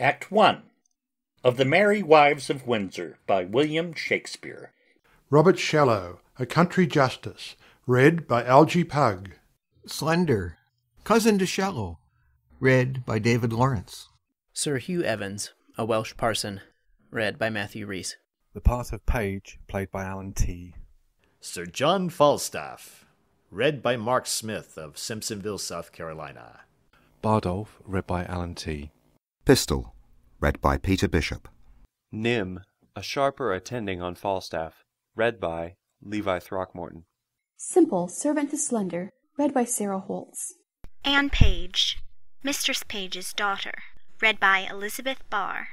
Act 1 of the Merry Wives of Windsor by William Shakespeare. Robert Shallow, A Country Justice, read by Algy Pugg. Slender, cousin to Shallow, read by David Lawrence. Sir Hugh Evans, a Welsh parson, read by Matthew Rhys. The part of Page, played by Alan T. Sir John Falstaff, read by Mark Smith of Simpsonville, South Carolina. Bardolph, read by Alan T. Pistol, read by Peter Bishop. Nym, a sharper attending on Falstaff, read by Levi Throckmorton. Simple, servant to Slender, read by Sarah Holtz. Anne Page, Mistress Page's daughter, read by Elizabeth Barr.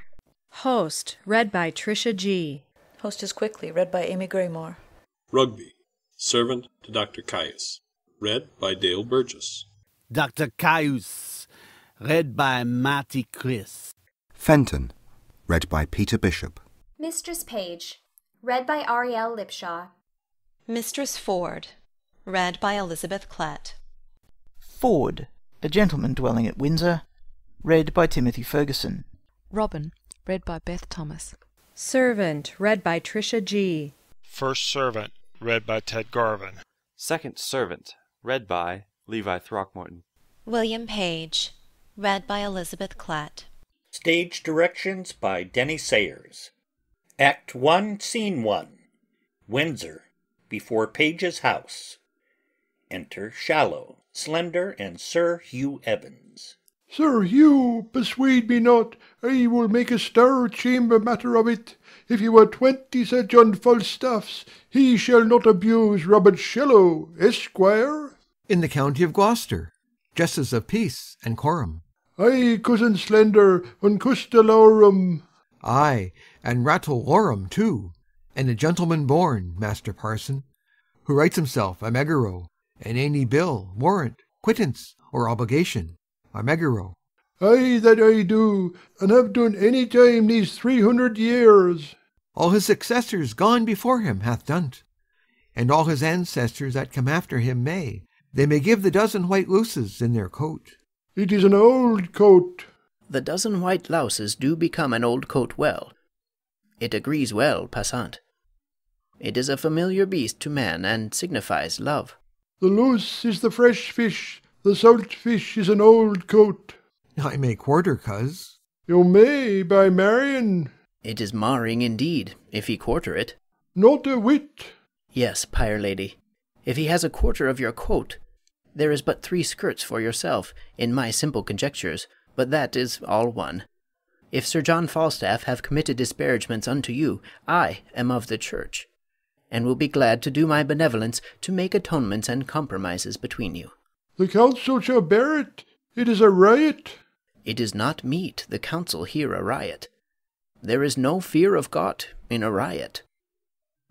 Host, read by Tricia G. Hostess Quickly, read by Amy Graymore. Rugby, servant to Dr. Caius, read by Dale Burgess. Dr. Caius, read by Matty Chris. Fenton, read by Peter Bishop. Mistress Page, read by Ariel Lipshaw. Mistress Ford, read by Elizabeth Klett. Ford, a gentleman dwelling at Windsor, read by Timothy Ferguson. Robin, read by Beth Thomas. Servant, read by Tricia G. First Servant, read by Ted Garvin. Second Servant, read by Levi Throckmorton. William Page, read by Elizabeth Klett. Stage directions by Denny Sayers. Act 1, Scene 1. Windsor, before Page's house. Enter Shallow, Slender, and Sir Hugh Evans. Sir Hugh, persuade me not, I will make a star chamber matter of it. If you were 20 Sir John Falstaffs, he shall not abuse Robert Shallow, Esquire. In the county of Gloucester, justice of peace and quorum. Ay, cousin Slender, and Custalorum. Ay, and Ratolorum too, and a gentleman born, Master Parson, who writes himself a Megaro, and any bill, warrant, quittance, or obligation, a Megaro. Ay, that I do, and have done any time these 300 years. All his successors gone before him hath done't, and all his ancestors that come after him may. They may give the dozen white louses in their coat. It is an old coat. The dozen white louses do become an old coat well. It agrees well, passant. It is a familiar beast to man, and signifies love. The louse is the fresh fish, the salt fish is an old coat. I may quarter, coz. You may, by marrying. It is marring indeed, if he quarter it. Not a whit. Yes, pyre lady. If he has a quarter of your coat, there is but 3 skirts for yourself, in my simple conjectures, but that is all one. If Sir John Falstaff have committed disparagements unto you, I am of the church, and will be glad to do my benevolence to make atonements and compromises between you. The council shall bear it. It is a riot. It is not meet the council hear a riot. There is no fear of God in a riot.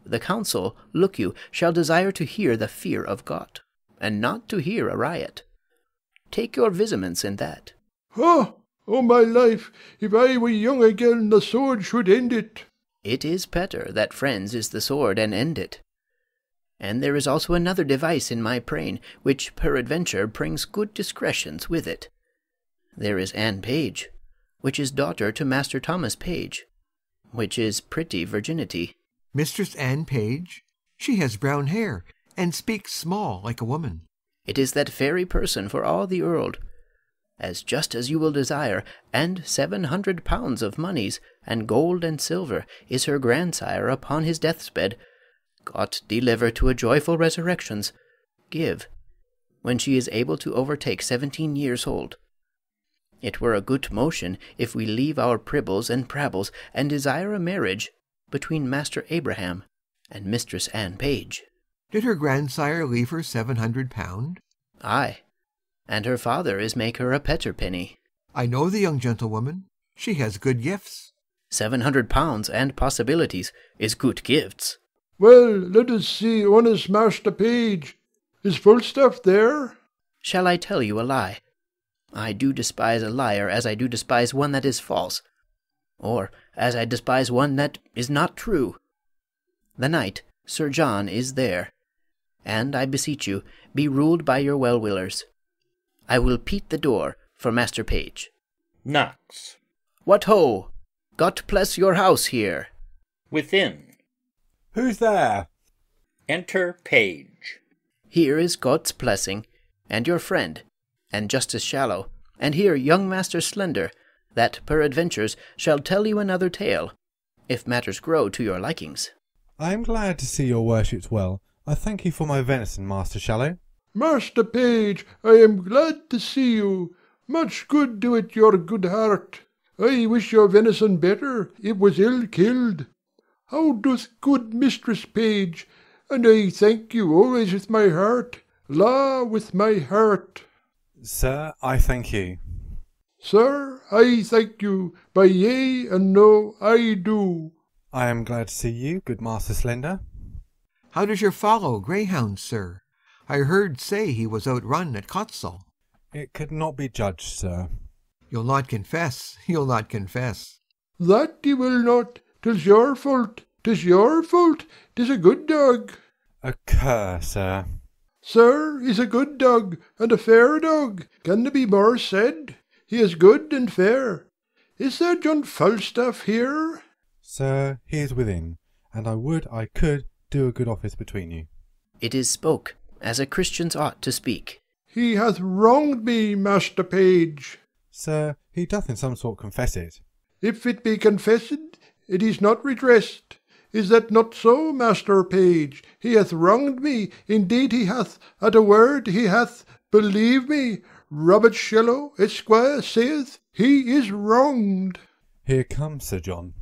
The council, look you, shall desire to hear the fear of God, and not to hear a riot. Take your visiments in that. Ah, oh my life, if I were young again, the sword should end it. It is better that friends is the sword and end it. And there is also another device in my brain, which peradventure brings good discretions with it. There is Anne Page, which is daughter to Master Thomas Page, which is pretty virginity. Mistress Anne Page? She has brown hair, and speaks small like a woman. It is that very person for all the world, as just as you will desire, and 700 pounds of moneys, and gold and silver, is her grandsire upon his death's bed. God deliver to a joyful resurrections, give, when she is able to overtake 17 years old. It were a good motion if we leave our pribbles and prabbles, and desire a marriage between Master Abraham and Mistress Anne Page. Did her grandsire leave her 700 pound? Ay, and her father is make her a petterpenny. I know the young gentlewoman. She has good gifts. 700 pounds and possibilities is good gifts. Well, let us see, honest Master Page. Is Falstaff there? Shall I tell you a lie? I do despise a liar as I do despise one that is false, or as I despise one that is not true. The knight, Sir John, is there, and, I beseech you, be ruled by your well-willers. I will peat the door for Master Page. Knocks. What ho! God bless your house here. Within. Who's there? Enter Page. Here is God's blessing, and your friend, and Justice Shallow, and here young Master Slender, that peradventures shall tell you another tale, if matters grow to your likings. I am glad to see your worships well. I thank you for my venison, Master Shallow. Master Page, I am glad to see you. Much good do it your good heart. I wish your venison better, it was ill killed. How doth good Mistress Page? And I thank you always with my heart, la, with my heart. Sir, I thank you. Sir, I thank you, by yea and no I do. I am glad to see you, good Master Slender. How does your follow greyhound, sir? I heard say he was outrun at Cotsall. It could not be judged, sir. You'll not confess, you'll not confess. That he will not. 'Tis your fault, 'tis your fault. 'Tis a good dog. A cur, sir. Sir, he's a good dog, and a fair dog. Can there be more said? He is good and fair. Is there John Falstaff here? Sir, he is within, and I would I could do a good office between you. It is spoke, as a Christians ought to speak. He hath wronged me, Master Page. Sir, he doth in some sort confess it. If it be confessed, it is not redressed. Is that not so, Master Page? He hath wronged me, indeed he hath, at a word he hath. Believe me, Robert Shallow, Esquire, saith he is wronged. Here comes Sir John.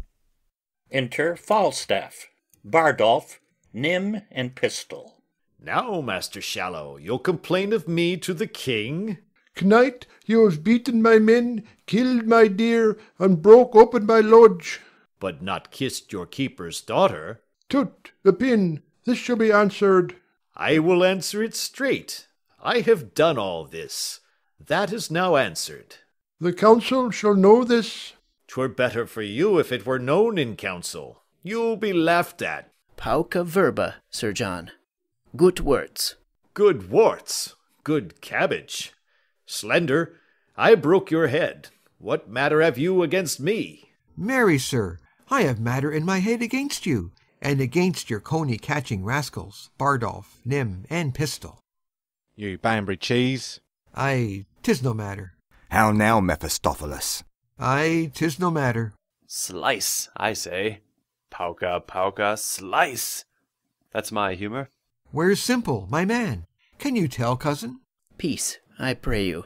Enter Falstaff, Bardolph, Nym, and Pistol. Now, Master Shallow, you'll complain of me to the king? Knight, you have beaten my men, killed my deer, and broke open my lodge. But not kissed your keeper's daughter. Tut, the pin, this shall be answered. I will answer it straight. I have done all this. That is now answered. The council shall know this. 'Twere better for you if it were known in council. You'll be laughed at. Pauca verba, Sir John. Good words. Good worts. Good cabbage. Slender, I broke your head. What matter have you against me? Marry, sir, I have matter in my head against you, and against your coney-catching rascals, Bardolph, Nym, and Pistol. You Banbury cheese. Aye, 'tis no matter. How now, Mephistopheles? Aye, 'tis no matter. Slice, I say. Pauca, pauca, slice. That's my humour. Where's Simple, my man? Can you tell, cousin? Peace, I pray you.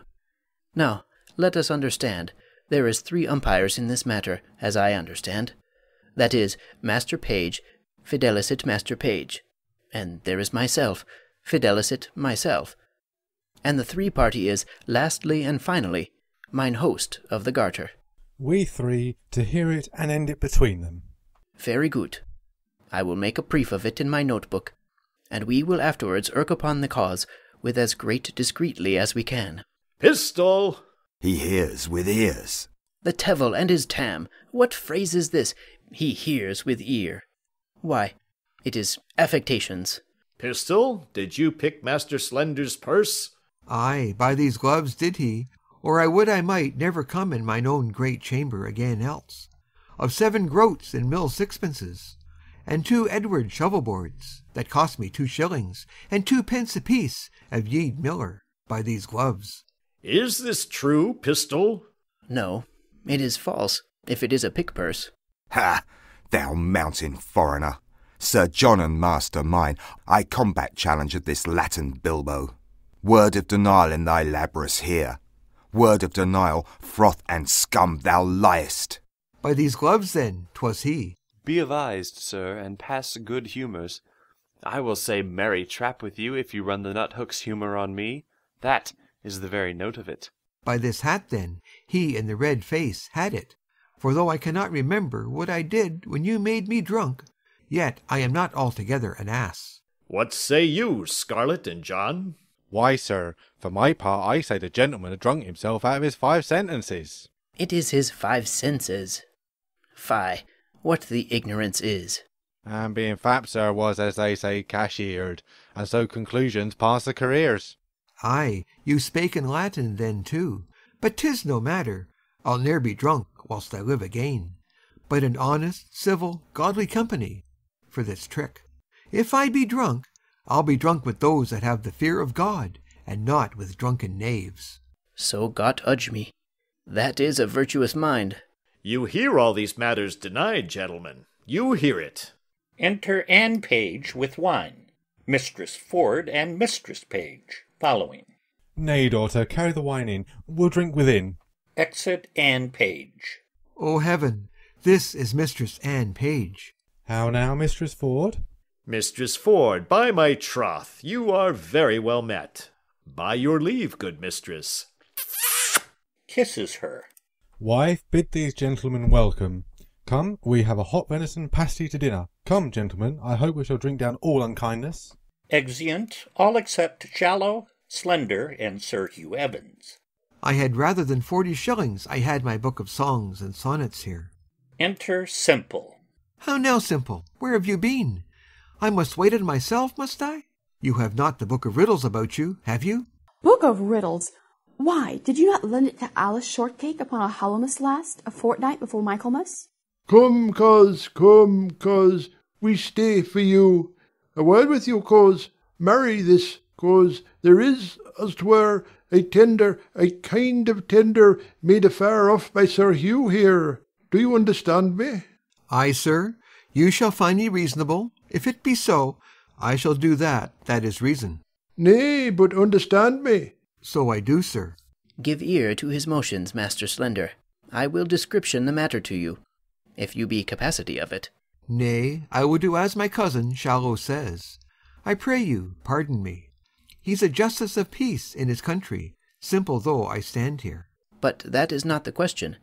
Now, let us understand. There is 3 umpires in this matter, as I understand. That is, Master Page, fidelicet Master Page. And there is myself, fidelicet myself. And the 3 party is, lastly and finally, mine host of the Garter. We 3 to hear it and end it between them. Very good. I will make a brief of it in my notebook, and we will afterwards irk upon the cause with as great discreetly as we can. Pistol! He hears with ears. The Tevil and his tam! What phrase is this? He hears with ear. Why, it is affectations. Pistol, did you pick Master Slender's purse? Aye, by these gloves did he, or I would I might never come in mine own great chamber again else. Of 7 groats and mill sixpences, and 2 Edward shovelboards, that cost me 2 shillings, and 2 pence apiece of Yede Miller, by these gloves. Is this true, Pistol? No, it is false, if it is a pick-purse. Ha! Thou mountain foreigner! Sir John and master mine, I combat challenge of this Latin bilbo. Word of denial in thy labrous here. Word of denial, froth and scum, thou liest. By these gloves, then, 'twas he. Be avised, sir, and pass good humours. I will say merry trap with you if you run the nut-hook's humour on me. That is the very note of it. By this hat, then, he in the red face had it. For though I cannot remember what I did when you made me drunk, yet I am not altogether an ass. What say you, Scarlet and John? Why, sir, for my part I say the gentleman had drunk himself out of his 5 sentences. It is his 5 senses. Fie, what the ignorance is. And being fat, sir, was, as they say, cashiered, and so conclusions pass the careers. Aye, you spake in Latin then too, but 'tis no matter. I'll ne'er be drunk whilst I live again, but in honest, civil, godly company, for this trick. If I be drunk, I'll be drunk with those that have the fear of God, and not with drunken knaves. So Gott udge me. That is a virtuous mind. You hear all these matters denied, gentlemen. You hear it. Enter Anne Page with wine, Mistress Ford and Mistress Page following. Nay, daughter, carry the wine in. We'll drink within. Exit Anne Page. O heaven, this is Mistress Anne Page. How now, Mistress Ford? Mistress Ford, by my troth, you are very well met. By your leave, good mistress. Kisses her. Wife, bid these gentlemen welcome. Come, we have a hot venison pasty to dinner. Come, gentlemen, I hope we shall drink down all unkindness. Exeunt, all except Shallow, Slender, and Sir Hugh Evans. I had rather than 40 shillings I had my book of songs and sonnets here. Enter Simple. How now, Simple, where have you been? I must wait on myself, must I? You have not the book of riddles about you, have you? Book of riddles? Why, did you not lend it to Alice Shortcake upon a Hallowmas last, a fortnight before Michaelmas? Come, cos, we stay for you. A word with you, cos, marry this, cos, there is, as 'twere, a kind of tender, made afar off by Sir Hugh here. Do you understand me? Ay, sir, you shall find me reasonable. If it be so, I shall do that is reason. Nay, but understand me. So I do, sir. Give ear to his motions, Master Slender. I will description the matter to you, if you be capacity of it. Nay, I will do as my cousin Shallow says. I pray you, pardon me. He's a justice of peace in his country, simple though I stand here. But that is not the question.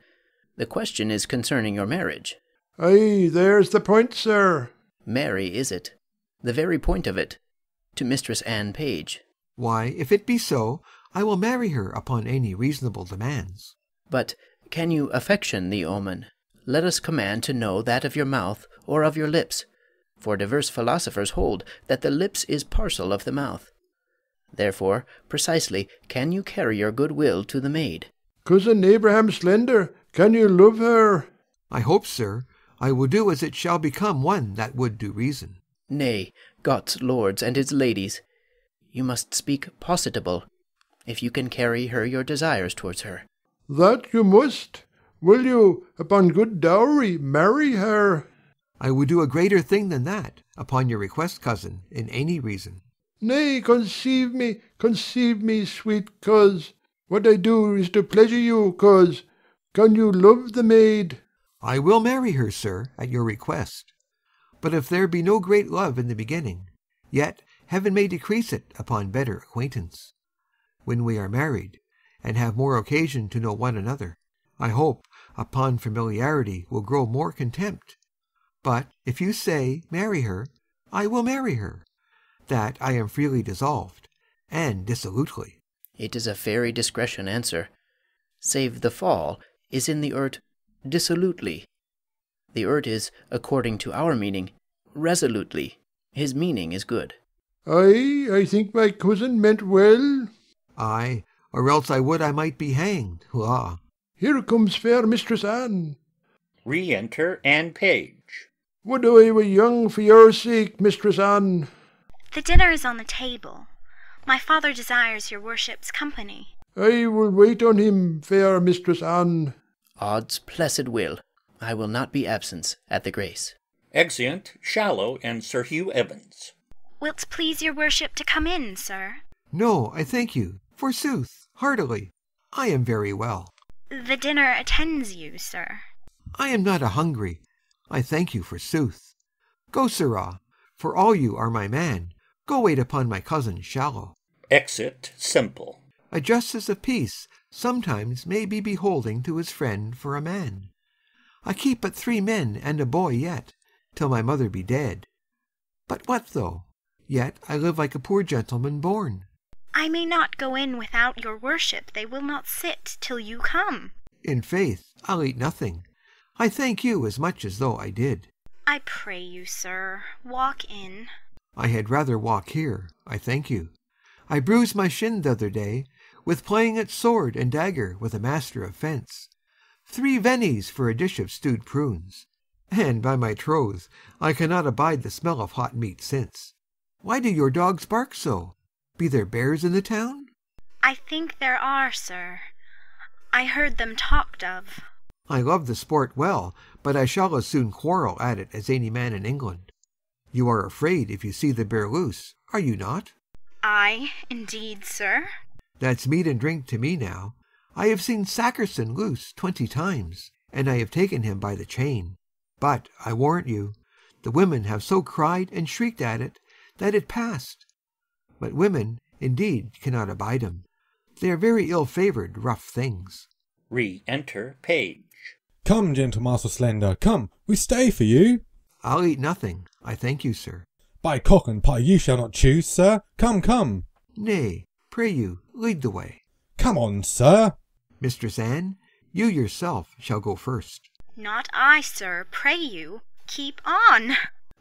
The question is concerning your marriage. Ay, there's the point, sir. Marry is it, the very point of it, to Mistress Anne Page. Why, if it be so, I will marry her upon any reasonable demands. But can you affection the omen? Let us command to know that of your mouth or of your lips, for diverse philosophers hold that the lips is parcel of the mouth. Therefore, precisely, can you carry your good will to the maid? Cousin Abraham Slender, can you love her? I hope, sir, I will do as it shall become one that would do reason. Nay, God's lords and his ladies, you must speak positable, if you can carry her your desires towards her. That you must. Will you, upon good dowry, marry her? I would do a greater thing than that, upon your request, cousin, in any reason. Nay, conceive me, sweet coz. What I do is to pleasure you, coz. Can you love the maid? I will marry her, sir, at your request. But if there be no great love in the beginning, yet heaven may decrease it upon better acquaintance. When we are married, and have more occasion to know one another, I hope upon familiarity will grow more contempt. But if you say, marry her, I will marry her. That I am freely dissolved, and dissolutely. It is a fairy discretion answer. Save the fall is in the urt dissolutely. The urt is, according to our meaning, resolutely. His meaning is good. Ay, I think my cousin meant well. Ay, or else I would I might be hanged, la. Here comes fair Mistress Anne. Re-enter Anne Page. Would I were young for your sake, Mistress Anne. The dinner is on the table. My father desires your worship's company. I will wait on him, fair Mistress Anne. Odds blessed will, I will not be absent at the grace. Exeunt Shallow and Sir Hugh Evans. Will't please your worship to come in, sir? No, I thank you, forsooth, heartily. I am very well. The dinner attends you, sir. I am not hungry. I thank you, forsooth. Go, sirrah, for all you are my man. Go wait upon my cousin Shallow. Exit Simple. A justice of peace sometimes may be beholding to his friend for a man. I keep but 3 men and a boy yet, till my mother be dead. But what though? Yet I live like a poor gentleman born. I may not go in without your worship. They will not sit till you come. In faith, I'll eat nothing. I thank you as much as though I did. I pray you, sir, walk in. I had rather walk here, I thank you. I bruised my shin the other day, with playing at sword and dagger with a master of fence. 3 pennies for a dish of stewed prunes. And by my troth, I cannot abide the smell of hot meat since. Why do your dogs bark so? Be there bears in the town? I think there are, sir. I heard them talked of. I love the sport well, but I shall as soon quarrel at it as any man in England. You are afraid if you see the bear loose, are you not? I, indeed, sir. That's meat and drink to me now. I have seen Sackerson loose 20 times, and I have taken him by the chain. But, I warrant you, the women have so cried and shrieked at it, that it passed. But women, indeed, cannot abide 'em. They are very ill-favoured, rough things. Re-enter Page. Come, gentle Master Slender, come, we stay for you. I'll eat nothing, I thank you, sir. By cock and pie you shall not choose, sir. Come, come. Nay, pray you, lead the way. Come on, sir. Mistress Anne, you yourself shall go first. Not I, sir, pray you. Keep on.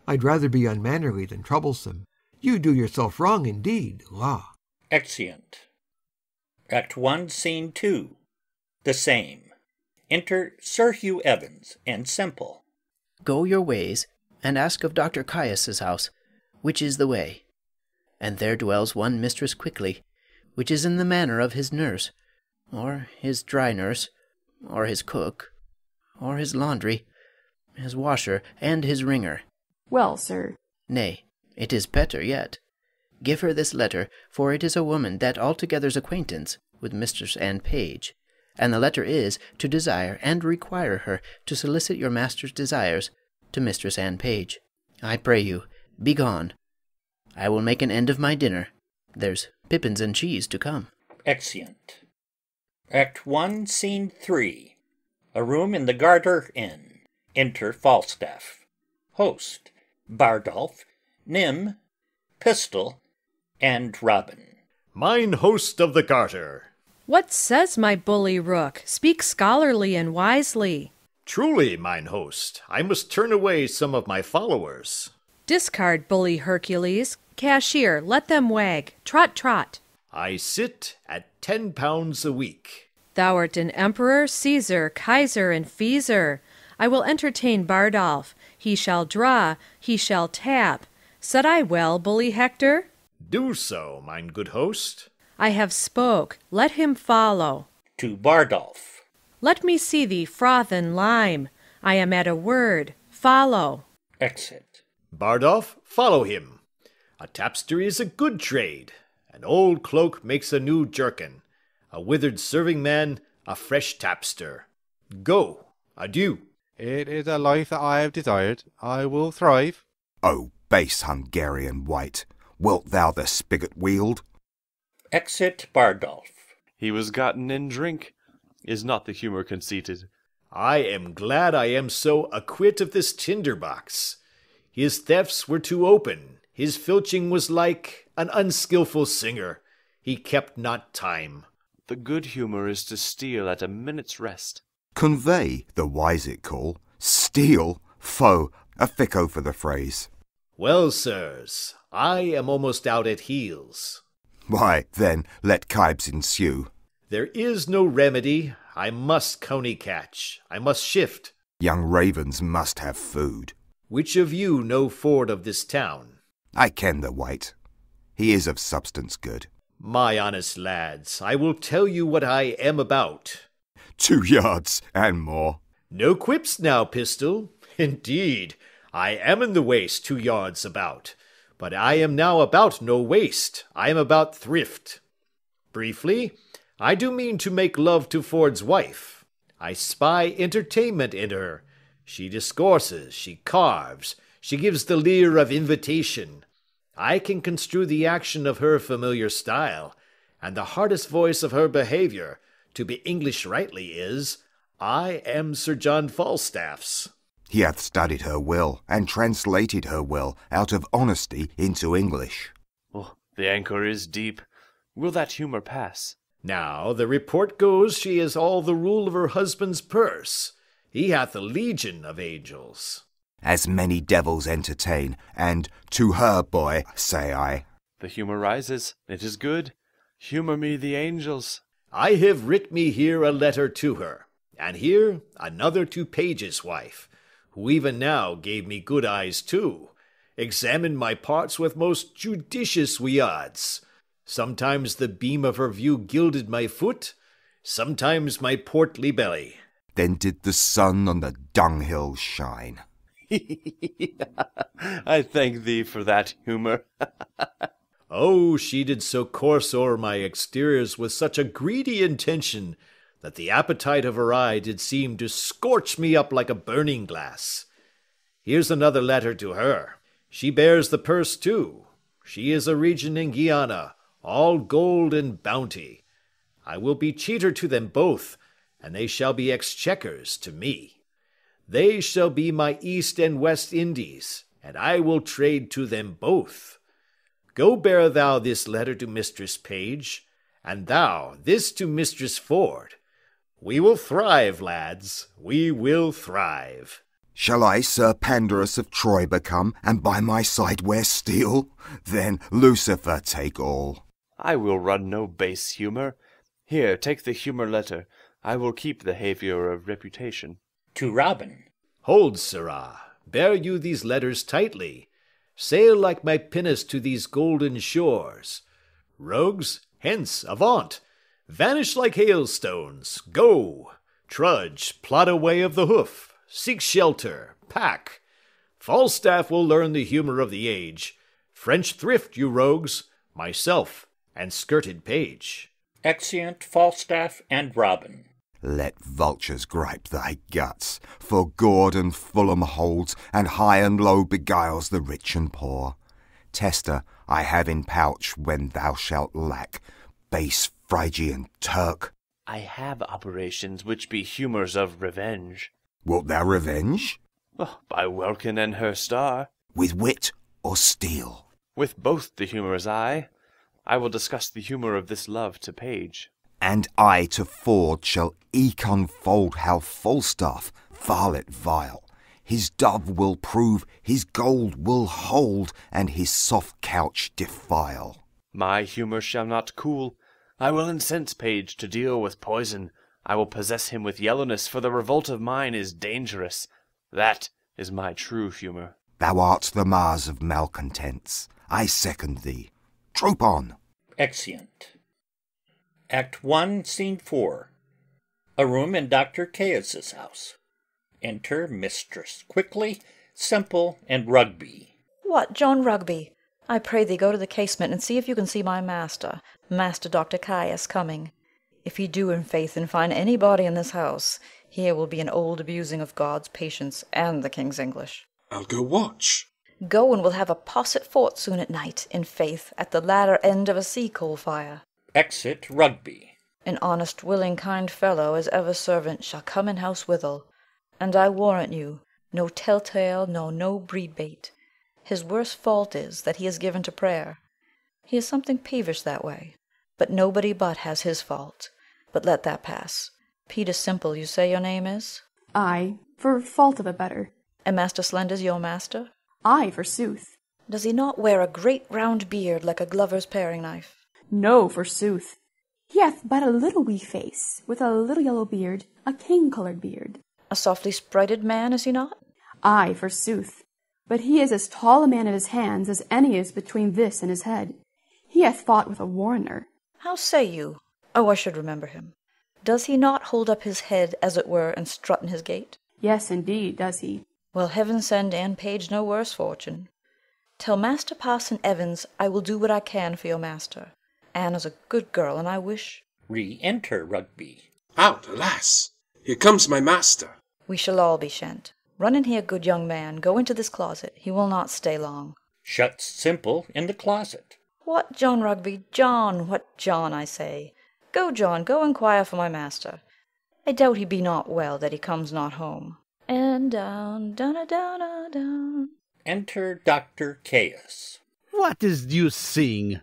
I'd rather be unmannerly than troublesome. You do yourself wrong indeed, la. Exeunt. Act 1, Scene 2. The same. Enter Sir Hugh Evans and Semple. Go your ways, and ask of Dr. Caius's house, which is the way. And there dwells one Mistress Quickly, which is in the manner of his nurse, or his dry nurse, or his cook, or his laundry, his washer, and his ringer. Well, sir. Nay, it is better yet. Give her this letter, for it is a woman that altogether's acquaintance with Mistress Anne Page, and the letter is to desire and require her to solicit your master's desires to Mistress Anne Page. I pray you, be gone. I will make an end of my dinner. There's pippins and cheese to come. Exeunt. Act 1, Scene 3. A room in the Garter Inn. Enter Falstaff. Host, Bardolph, Nym, Pistol, and Robin. Mine host of the Garter. What says my bully rook? Speak scholarly and wisely. Truly, mine host, I must turn away some of my followers. Discard, bully Hercules. Cashier, let them wag. Trot, trot. I sit at £10 a week. Thou art an emperor, Caesar, Kaiser, and Feezer. I will entertain Bardolph. He shall draw, he shall tap. Said I well, bully Hector? Do so, mine good host. I have spoke. Let him follow. To Bardolph. Let me see thee froth and lime. I am at a word. Follow. Exit. Bardolph, follow him. A tapestry is a good trade. An old cloak makes a new jerkin. A withered serving man, a fresh tapster. Go. Adieu. It is a life that I have desired. I will thrive. O base Hungarian wight, wilt thou the spigot wield? Exit Bardolph. He was gotten in drink. Is not the humour conceited? I am glad I am so acquit of this tinderbox. His thefts were too open. His filching was like an unskilful singer. He kept not time. The good humour is to steal at a minute's rest. Convey, the wise it call. Steal, foe, a ficko for the phrase. Well, sirs, I am almost out at heels. Why, then, let kibes ensue. There is no remedy. I must coney catch. I must shift. Young ravens must have food. Which of you know ford of this town? I ken the wight. He is of substance good. My honest lads, I will tell you what I am about. 2 yards and more. No quips now, Pistol. Indeed, I am in the waist 2 yards about. But I am now about no waste. I am about thrift. Briefly, I do mean to make love to Ford's wife. I spy entertainment in her. She discourses, she carves, she gives the leer of invitation. I can construe the action of her familiar style, and the hardest voice of her behaviour, to be English rightly is, I am Sir John Falstaff's. He hath studied her well, and translated her well out of honesty into English. Oh, the anchor is deep. Will that humour pass? Now, the report goes she is all the rule of her husband's purse. He hath a legion of angels. As many devils entertain, and to her, boy, say I. The humour rises. It is good. Humour me the angels. I have writ me here a letter to her. And here another to Page's wife, who even now gave me good eyes too, examined my parts with most judicious weirds. Sometimes the beam of her view gilded my foot, sometimes my portly belly. Then did the sun on the dunghill shine. I thank thee for that humour. Oh, she did so course o'er my exteriors with such a greedy intention, that the appetite of her eye did seem to scorch me up like a burning glass. Here's another letter to her. She bears the purse too. She is a regent in Guiana, all gold and bounty. I will be cheater to them both, and they shall be exchequers to me. They shall be my East and West Indies, and I will trade to them both. Go bear thou this letter to Mistress Page, and thou this to Mistress Ford. We will thrive, lads, we will thrive. Shall I Sir Pandarus of Troy become, and by my side wear steel? Then Lucifer take all. I will run no base humour. Here, take the humour letter. I will keep the haviour of reputation. To Robin. Hold, sirrah, bear you these letters tightly. Sail like my pinnace to these golden shores. Rogues, hence, avaunt! Vanish like hailstones, go! Trudge, plod a way of the hoof, seek shelter, pack. Falstaff will learn the humour of the age. French thrift, you rogues, myself and skirted page. Exeunt Falstaff and Robin. Let vultures gripe thy guts, for Gordon Fulham holds, and high and low beguiles the rich and poor. Tester I have in pouch when thou shalt lack, base Phrygian Turk. I have operations which be humours of revenge. Wilt thou revenge? Oh, by welkin and her star. With wit or steel? With both the humours I will discuss the humour of this love to Page. And I to Ford shall eke unfold how Falstaff, varlet vile, his dove will prove, his gold will hold, and his soft couch defile. My humour shall not cool. I will incense Page to deal with poison. I will possess him with yellowness, for the revolt of mine is dangerous. That is my true humour. Thou art the Mars of malcontents. I second thee. Troop on. Exeunt. Act 1, Scene 4. A room in Dr. Caius's house. Enter Mistress Quickly, Simple, and Rugby. What, John Rugby? I pray thee go to the casement and see if you can see my master, Master Dr. Caius, coming. If he do in faith and find any body in this house, here will be an old abusing of God's patience and the king's English. I'll go watch. Go, and we'll have a posset fort soon at night, in faith, at the latter end of a sea-coal fire. Exit Rugby. An honest, willing, kind fellow as ever servant shall come in house withal, and I warrant you, no tell-tale nor no breed-bait. His worst fault is that he is given to prayer. He is something peevish that way, but nobody but has his fault. But let that pass. Peter Simple, you say your name is? Ay, for fault of a better. And Master Slender's your master? Ay, forsooth. Does he not wear a great round beard like a glover's paring knife? No, forsooth. He hath but a little wee face, with a little yellow beard, a king-coloured beard. A softly sprited man, is he not? Ay, forsooth. But he is as tall a man of his hands as any is between this and his head. He hath fought with a warrener. How say you? Oh, I should remember him. Does he not hold up his head, as it were, and strut in his gait? Yes, indeed, does he. Well, heaven send Anne Page no worse fortune. Tell Master Parson Evans I will do what I can for your master. Anne is a good girl, and I wish— Re-enter Rugby. Out, alas! Here comes my master. We shall all be shent. Run in here, good young man. Go into this closet. He will not stay long. Shuts Simple in the closet. What, John Rugby? John, what John, I say? Go, John, go inquire for my master. I doubt he be not well, that he comes not home. And down, down. Enter Dr. Caius. What is you sing?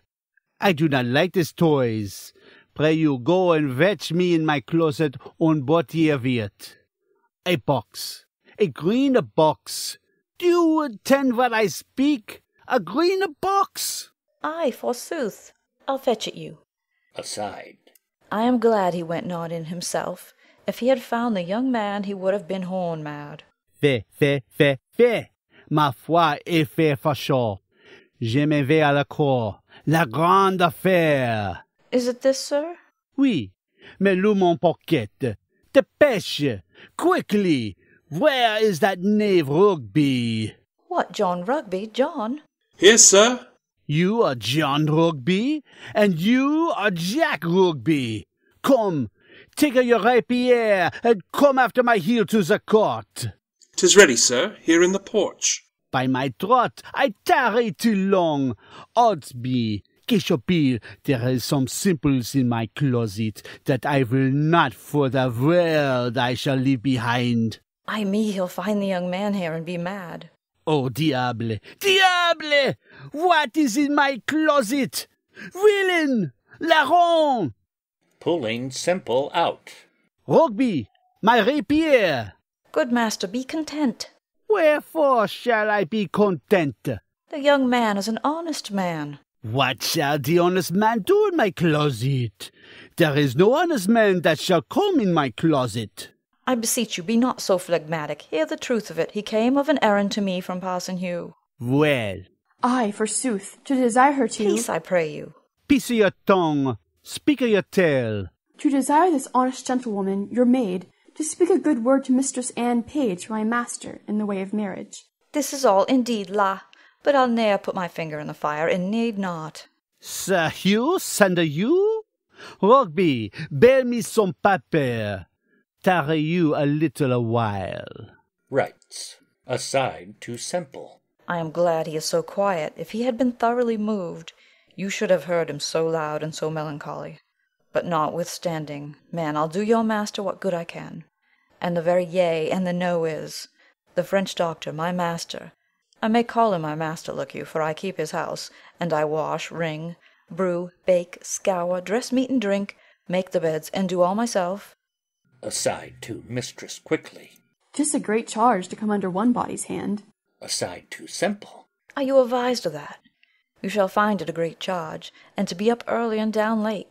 I do not like these toys. Pray you go and fetch me in my closet on botier viet. A box. A green box. Do you attend what I speak? A green box. Ay, forsooth. I'll fetch it you. Aside. I am glad he went not in himself. If he had found the young man, he would have been horn mad. Fait. Ma foi est fait for sure. Je me vais à la cour. La grande affaire. Is it this, sir? Oui, mais look mon pocket. Dépêche! Quickly! Where is that knave Rugby? What, John Rugby? John? Here, sir. You are John Rugby, and you are Jack Rugby. Come, take your rapier, and come after my heel to the court. 'Tis ready, sir, here in the porch. By my trot, I tarry too long. Odds be, Kishopil, there is some simples in my closet that I will not for the world I shall leave behind. Ay me, he'll find the young man here and be mad. Oh, diable! Diable! What is in my closet? Villain! Larron! Pulling Simple out. Rugby! My rapier! Good master, be content. Wherefore shall I be content? The young man is an honest man. What shall the honest man do in my closet? There is no honest man that shall come in my closet. I beseech you, be not so phlegmatic. Hear the truth of it. He came of an errand to me from Parson Hugh. Well. Ay, forsooth, to desire her to... Peace, I pray you. Peace of your tongue. Speak of your tale. To desire this honest gentlewoman, your maid, to speak a good word to Mistress Anne Page for my master in the way of marriage. This is all indeed, la, but I'll ne'er put my finger in the fire, and need not. Sir Hugh, sender you? Rugby, bear me some paper. Tarry you a little while. Writes, aside to Simple. I am glad he is so quiet. If he had been thoroughly moved, you should have heard him so loud and so melancholy. But notwithstanding, man, I'll do your master what good I can. And the very yea and the no is, the French doctor, my master, I may call him my master, look you, for I keep his house, and I wash, wring, brew, bake, scour, dress meat and drink, make the beds, and do all myself. Aside to Mistress quickly. 'Tis a great charge to come under one body's hand. Aside to Simple. Are you avised of that? You shall find it a great charge, and to be up early and down late.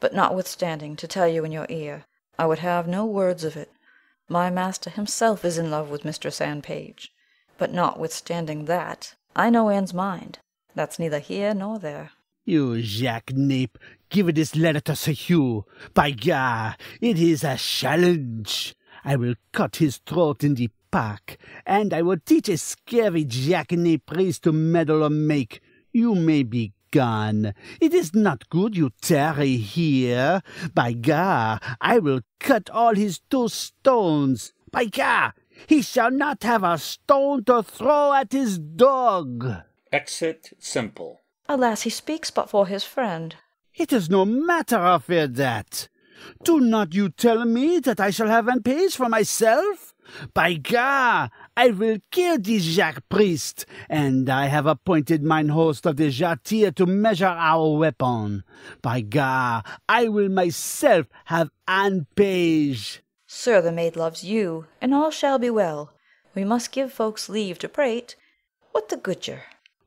But notwithstanding, to tell you in your ear, I would have no words of it. My master himself is in love with Mistress Anne Page. But notwithstanding that, I know Anne's mind. That's neither here nor there. You jackknape, give this letter to Sir Hugh. By Gar, it is a challenge. I will cut his throat in the park, and I will teach a scurvy jackknape priest to meddle or make. You may be gone. It is not good you tarry here. By Gar, I will cut all his 2 stones. By Gar, he shall not have a stone to throw at his dog. Exit Simple. Alas, he speaks but for his friend. It is no matter of that. Do not you tell me that I shall have an page for myself? By Gar, I will kill this Jacques priest, and I have appointed mine host of the Jartier to measure our weapon. By Gar, I will myself have an page. Sir, the maid loves you, and all shall be well. We must give folks leave to prate. What the goodger?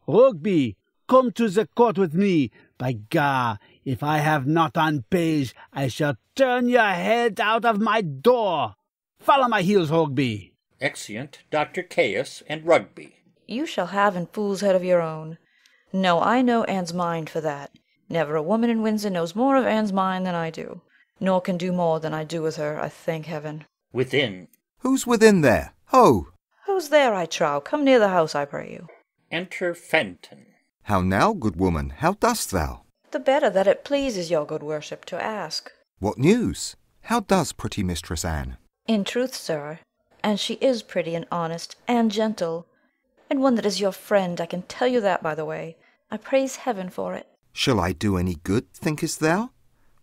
Rugby, come to the court with me. By Gar, if I have not an page, I shall turn your head out of my door. Follow my heels, Rugby. Exeunt Dr. Caius and Rugby. You shall have an fool's head of your own. No, I know Anne's mind for that. Never a woman in Windsor knows more of Anne's mind than I do, nor can do more than I do with her, I thank heaven. Within. Who's within there? Ho! Who's there, I trow? Come near the house, I pray you. Enter Fenton. How now, good woman, how dost thou? The better that it pleases your good worship to ask. What news? How does pretty Mistress Anne? In truth, sir, and she is pretty and honest and gentle, and one that is your friend, I can tell you that by the way. I praise heaven for it. Shall I do any good, thinkest thou?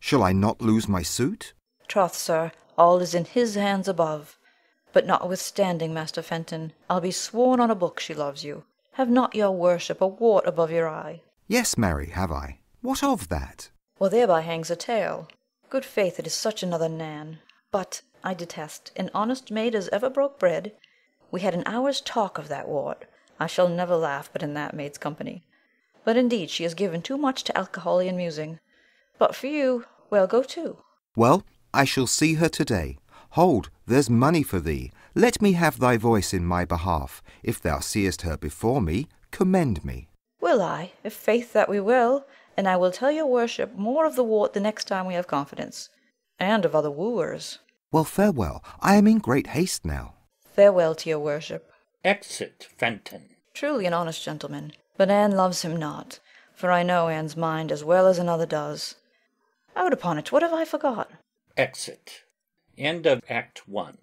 Shall I not lose my suit? Troth, sir, all is in his hands above. But notwithstanding, Master Fenton, I'll be sworn on a book she loves you. Have not your worship a wart above your eye? Yes, marry, have I. What of that? Well, thereby hangs a tale. Good faith, it is such another Nan. But I detest an honest maid as ever broke bread. We had an hour's talk of that wart. I shall never laugh but in that maid's company. But indeed she is given too much to alcoholian musing. But for you, well, go to. Well, I shall see her to-day. Hold, there's money for thee. Let me have thy voice in my behalf. If thou seest her before me, commend me. Will I, if faith that we will, and I will tell your worship more of the wart the next time we have confidence, and of other wooers. Well, farewell. I am in great haste now. Farewell to your worship. Exit Fenton. Truly an honest gentleman, but Anne loves him not, for I know Anne's mind as well as another does. Out upon it, what have I forgot? Exit. End of Act 1.